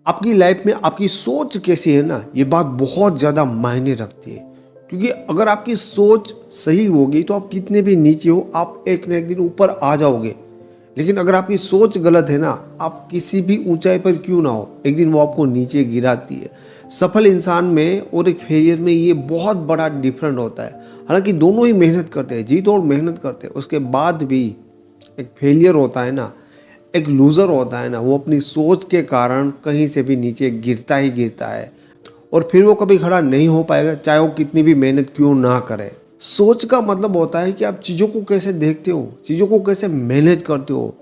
आपकी लाइफ में आपकी सोच कैसी है ना, ये बात बहुत ज़्यादा मायने रखती है। क्योंकि अगर आपकी सोच सही होगी तो आप कितने भी नीचे हो, आप एक ना एक दिन ऊपर आ जाओगे। लेकिन अगर आपकी सोच गलत है ना, आप किसी भी ऊंचाई पर क्यों ना हो, एक दिन वो आपको नीचे गिराती है। सफल इंसान में और एक फेलियर में ये बहुत बड़ा डिफरेंट होता है। हालांकि दोनों ही मेहनत करते हैं, जी तोड़ मेहनत करते हैं, उसके बाद भी एक फेलियर होता है ना, एक लूज़र होता है ना, वो अपनी सोच के कारण कहीं से भी नीचे गिरता ही गिरता है और फिर वो कभी खड़ा नहीं हो पाएगा, चाहे वो कितनी भी मेहनत क्यों ना करे। सोच का मतलब होता है कि आप चीज़ों को कैसे देखते हो, चीज़ों को कैसे मैनेज करते हो।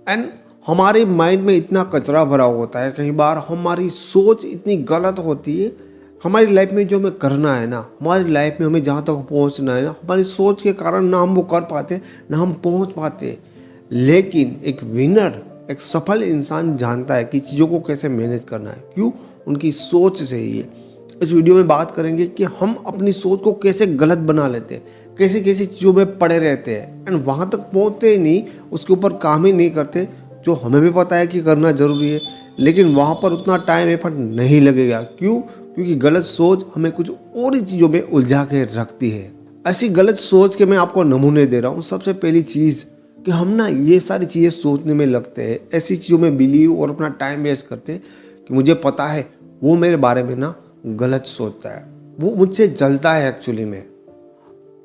एंड हमारे माइंड में इतना कचरा भरा होता है, कई बार हमारी सोच इतनी गलत होती है। हमारी लाइफ में जो हमें करना है ना, हमारी लाइफ में हमें जहाँ तक पहुँचना है ना, हमारी सोच के कारण ना हम वो कर पाते, ना हम पहुँच पाते। लेकिन एक विनर, एक सफल इंसान जानता है कि चीज़ों को कैसे मैनेज करना है। क्यों? उनकी सोच से ही है। इस वीडियो में बात करेंगे कि हम अपनी सोच को कैसे गलत बना लेते हैं, कैसे कैसी चीज़ों में पड़े रहते हैं एंड वहाँ तक पहुँचते ही नहीं, उसके ऊपर काम ही नहीं करते, जो हमें भी पता है कि करना ज़रूरी है, लेकिन वहाँ पर उतना टाइम एफर्ट नहीं लगेगा। क्यों? क्योंकि गलत सोच हमें कुछ और ही चीज़ों में उलझा के रखती है। ऐसी गलत सोच के मैं आपको नमूने दे रहा हूँ। सबसे पहली चीज़ कि हम ना ये सारी चीज़ें सोचने में लगते हैं, ऐसी चीज़ों में बिलीव और अपना टाइम वेस्ट करते हैं कि मुझे पता है वो मेरे बारे में ना गलत सोचता है, वो मुझसे जलता है। एक्चुअली में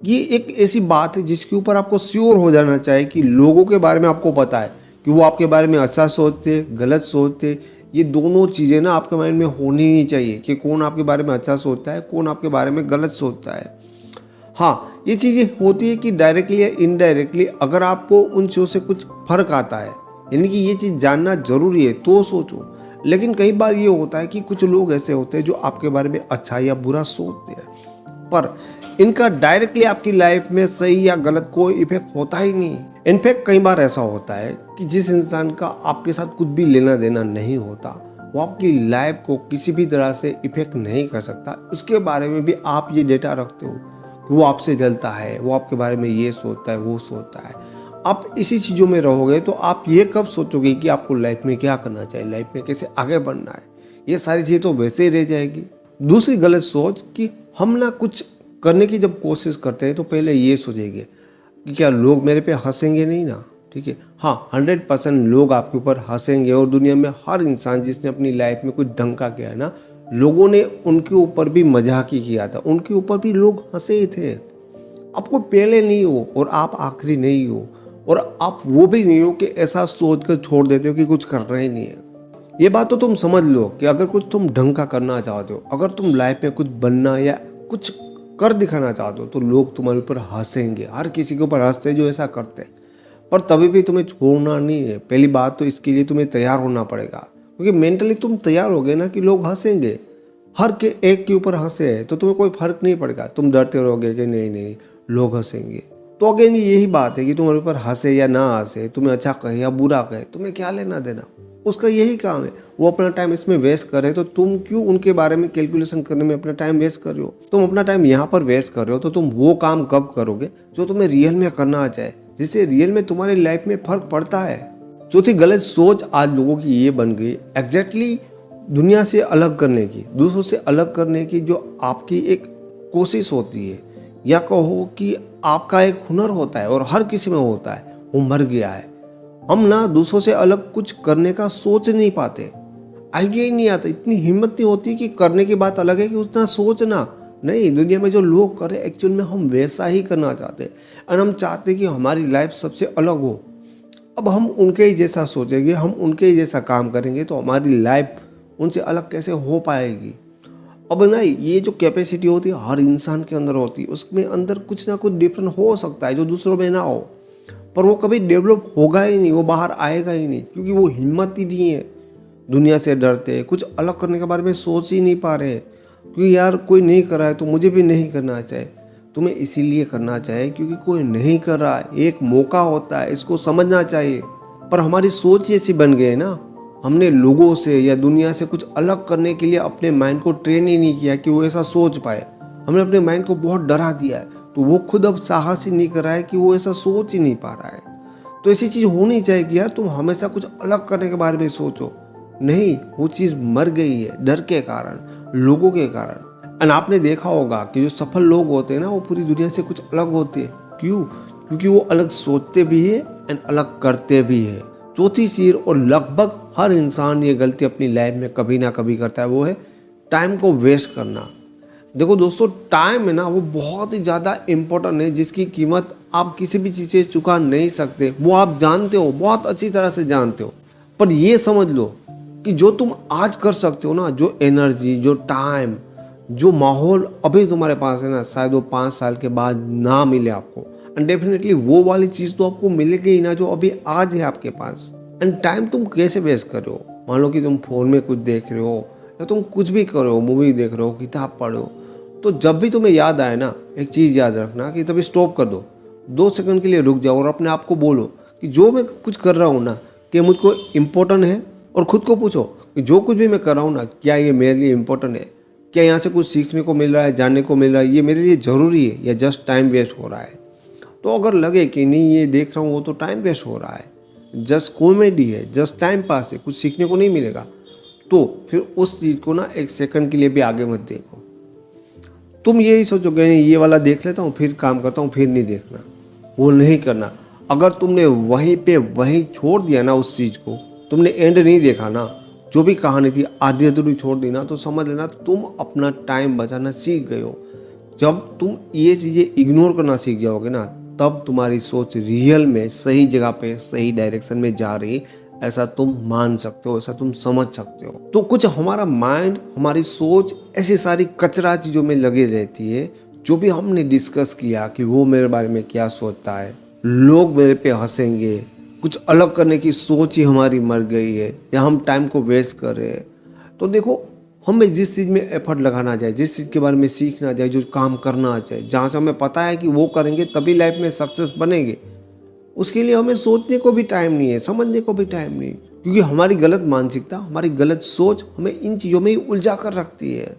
ये एक ऐसी बात है जिसके ऊपर आपको श्योर हो जाना चाहिए कि लोगों के बारे में आपको पता है कि वो आपके बारे में अच्छा सोचते, गलत सोचते। ये दोनों चीज़ें ना आपके माइंड में होनी ही चाहिए कि कौन आपके बारे में अच्छा सोचता है, कौन आपके बारे में गलत सोचता है। हाँ, ये चीज़ें होती है कि डायरेक्टली या इनडायरेक्टली अगर आपको उन चीज़ों से कुछ फ़र्क आता है, यानी कि ये चीज़ जानना ज़रूरी है तो सोचो। लेकिन कई बार ये होता है कि कुछ लोग ऐसे होते हैं जो आपके बारे में अच्छा या बुरा सोचते हैं, पर इनका डायरेक्टली आपकी लाइफ में सही या गलत कोई इफेक्ट होता ही नहीं। इनफैक्ट कई बार ऐसा होता है कि जिस इंसान का आपके साथ कुछ भी लेना देना नहीं होता, वो आपकी लाइफ को किसी भी तरह से इफेक्ट नहीं कर सकता। उसके बारे में भी आप ये डेटा रखते हो कि वो आपसे जलता है, वो आपके बारे में ये सोचता है, वो सोचता है। आप इसी चीज़ों में रहोगे तो आप ये कब सोचोगे कि आपको लाइफ में क्या करना चाहिए, लाइफ में कैसे आगे बढ़ना है। ये सारी चीज़ें तो वैसे ही रह जाएगी। दूसरी गलत सोच कि हम ना कुछ करने की जब कोशिश करते हैं तो पहले ये सोचेंगे कि क्या लोग मेरे पे हंसेंगे नहीं ना। ठीक है, हाँ, 100% लोग आपके ऊपर हंसेंगे और दुनिया में हर इंसान जिसने अपनी लाइफ में कुछ ढंग का किया है ना, लोगों ने उनके ऊपर भी मजाक ही किया था, उनके ऊपर भी लोग हंसे ही थे। आपको पहले नहीं हो और आप आखिरी नहीं हो, और आप वो भी नहीं हो कि ऐसा सोच कर छोड़ देते हो कि कुछ करना ही नहीं है। ये बात तो तुम समझ लो कि अगर कुछ तुम ढंग का करना चाहते हो, अगर तुम लाइफ में कुछ बनना या कुछ कर दिखाना चाहते हो, तो लोग तुम्हारे ऊपर हंसेंगे। हर किसी के ऊपर हंसते जो ऐसा करते हैं। पर तभी भी तुम्हें छोड़ना नहीं है। पहली बात तो इसके लिए तुम्हें तैयार होना पड़ेगा, क्योंकि मेंटली तुम तैयार हो गए ना कि लोग हंसेंगे। हर के एक के ऊपर हंसे है तो तुम्हें कोई फर्क नहीं पड़ेगा। तुम डरते रहोगे कि नहीं नहीं लोग हंसेंगे। तो अगेन यही बात है कि तुम्हारे ऊपर हंसे या ना हंसे, तुम्हें अच्छा कहे या बुरा कहे, तुम्हें क्या लेना देना। उसका यही काम है, वो अपना टाइम इसमें वेस्ट करे तो तुम क्यों उनके बारे में कैलकुलेशन करने में अपना टाइम वेस्ट कर रहे हो। तुम अपना टाइम यहाँ पर वेस्ट कर रहे हो तो तुम वो काम कब करोगे जो तुम्हें रियल में करना चाहे, जिससे रियल में तुम्हारी लाइफ में फर्क पड़ता है। चौथी गलत सोच आज लोगों की ये बन गई, एग्जैक्टली दुनिया से अलग करने की, दूसरों से अलग करने की जो आपकी एक कोशिश होती है, या कहो कि आपका एक हुनर होता है और हर किसी में होता है, वो मर गया है। हम ना दूसरों से अलग कुछ करने का सोच नहीं पाते, आइडिया ही नहीं आता, इतनी हिम्मत नहीं होती कि करने की बात अलग है कि उतना सोचना नहीं। दुनिया में जो लोग करे एक्चुअल में हम वैसा ही करना चाहते हैं और हम चाहते कि हमारी लाइफ सबसे अलग हो। अब हम उनके ही जैसा सोचेंगे, हम उनके ही जैसा काम करेंगे तो हमारी लाइफ उनसे अलग कैसे हो पाएगी। अब ना ये जो कैपेसिटी होती है हर इंसान के अंदर होती है, उसमें अंदर कुछ ना कुछ डिफरेंट हो सकता है जो दूसरों में ना हो, पर वो कभी डेवलप होगा ही नहीं, वो बाहर आएगा ही नहीं, क्योंकि वो हिम्मत ही नहीं है। दुनिया से डरते हैं, कुछ अलग करने के बारे में सोच ही नहीं पा रहे, क्योंकि यार कोई नहीं कर रहा है तो मुझे भी नहीं करना चाहिए। तुम्हें इसीलिए करना चाहिए क्योंकि कोई नहीं कर रहा है, एक मौका होता है, इसको समझना चाहिए। पर हमारी सोच ही ऐसी बन गई है ना, हमने लोगों से या दुनिया से कुछ अलग करने के लिए अपने माइंड को ट्रेन ही नहीं किया कि वो ऐसा सोच पाए। हमने अपने माइंड को बहुत डरा दिया है, तो वो खुद अब साहस ही नहीं कर रहा है कि वो ऐसा सोच ही नहीं पा रहा है। तो ऐसी चीज़ होनी चाहिए कि यार तुम हमेशा कुछ अलग करने के बारे में सोचो, नहीं, वो चीज़ मर गई है डर के कारण, लोगों के कारण। एंड आपने देखा होगा कि जो सफल लोग होते हैं ना, वो पूरी दुनिया से कुछ अलग होते हैं। क्यों? क्योंकि वो अलग सोचते भी है एंड अलग करते भी है। चौथी चीज, और लगभग हर इंसान ये गलती अपनी लाइफ में कभी ना कभी करता है, वो है टाइम को वेस्ट करना। देखो दोस्तों, टाइम है ना, वो बहुत ही ज़्यादा इम्पोर्टेंट है, जिसकी कीमत आप किसी भी चीज़ से चुका नहीं सकते। वो आप जानते हो, बहुत अच्छी तरह से जानते हो। पर ये समझ लो कि जो तुम आज कर सकते हो ना, जो एनर्जी, जो टाइम, जो माहौल अभी तुम्हारे पास है ना, शायद वो 5 साल के बाद ना मिले आपको। एंड डेफिनेटली वो वाली चीज़ तो आपको मिलेगी ही ना, जो अभी आज है आपके पास। एंड टाइम तुम कैसे वेस्ट कर रहे हो? मान लो कि तुम फोन में कुछ देख रहे हो, या तुम कुछ भी कर रहे हो, मूवी देख रहे हो, किताब पढ़ रहे हो, तो जब भी तुम्हें याद आए ना, एक चीज़ याद रखना कि तभी स्टॉप कर दो, 2 सेकंड के लिए रुक जाओ और अपने आप को बोलो कि जो मैं कुछ कर रहा हूँ ना, कि मुझको इम्पोर्टेंट है। और खुद को पूछो कि जो कुछ भी मैं कर रहा हूँ ना, क्या ये मेरे लिए इम्पोर्टेंट है? क्या यहाँ से कुछ सीखने को मिल रहा है, जानने को मिल रहा है, ये मेरे लिए ज़रूरी है, या जस्ट टाइम वेस्ट हो रहा है? तो अगर लगे कि नहीं, ये देख रहा हूँ वो तो टाइम वेस्ट हो रहा है, जस्ट कॉमेडी है, जस्ट टाइम पास है, कुछ सीखने को नहीं मिलेगा, तो फिर उस चीज़ को ना 1 सेकंड के लिए भी आगे मत देखो। तुम यही सोचोगे ये वाला देख लेता हूँ, फिर काम करता हूँ, फिर नहीं देखना, वो नहीं करना। अगर तुमने वहीं पे वहीं छोड़ दिया ना उस चीज़ को, तुमने एंड नहीं देखा ना, जो भी कहानी थी आधी अधूरी छोड़ दी ना, तो समझ लेना तुम अपना टाइम बचाना सीख गए हो। जब तुम ये चीज़ें इग्नोर करना सीख जाओगे ना, तब तुम्हारी सोच रियल में सही जगह पे, सही डायरेक्शन में जा रही, ऐसा तुम मान सकते हो, ऐसा तुम समझ सकते हो। तो कुछ हमारा माइंड, हमारी सोच ऐसी सारी कचरा चीज़ों में लगी रहती है, जो भी हमने डिस्कस किया कि वो मेरे बारे में क्या सोचता है, लोग मेरे पे हंसेंगे, कुछ अलग करने की सोच ही हमारी मर गई है, या हम टाइम को वेस्ट कर रहे हैं। तो देखो, हमें जिस चीज़ में एफर्ट लगाना चाहिए, जिस चीज़ के बारे में सीखना चाहिए, जो काम करना चाहिए, जहाँ से हमें पता है कि वो करेंगे तभी लाइफ में सक्सेस बनेंगे, उसके लिए हमें सोचने को भी टाइम नहीं है, समझने को भी टाइम नहीं, क्योंकि हमारी गलत मानसिकता, हमारी गलत सोच हमें इन चीज़ों में ही उलझा कर रखती है।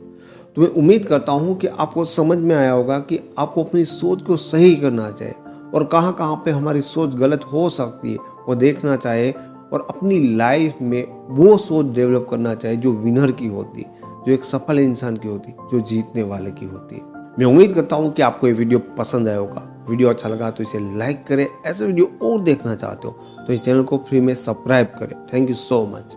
तो मैं उम्मीद करता हूँ कि आपको समझ में आया होगा कि आपको अपनी सोच को सही करना चाहिए, और कहाँ कहाँ पे हमारी सोच गलत हो सकती है वो देखना चाहिए, और अपनी लाइफ में वो सोच डेवलप करना चाहिए जो विनर की होती, जो एक सफल इंसान की होती, जो जीतने वाले की होती। मैं उम्मीद करता हूँ कि आपको ये वीडियो पसंद आया होगा। वीडियो अच्छा लगा तो इसे लाइक करें, ऐसे वीडियो और देखना चाहते हो तो इस चैनल को फ्री में सब्सक्राइब करें। Thank you so much.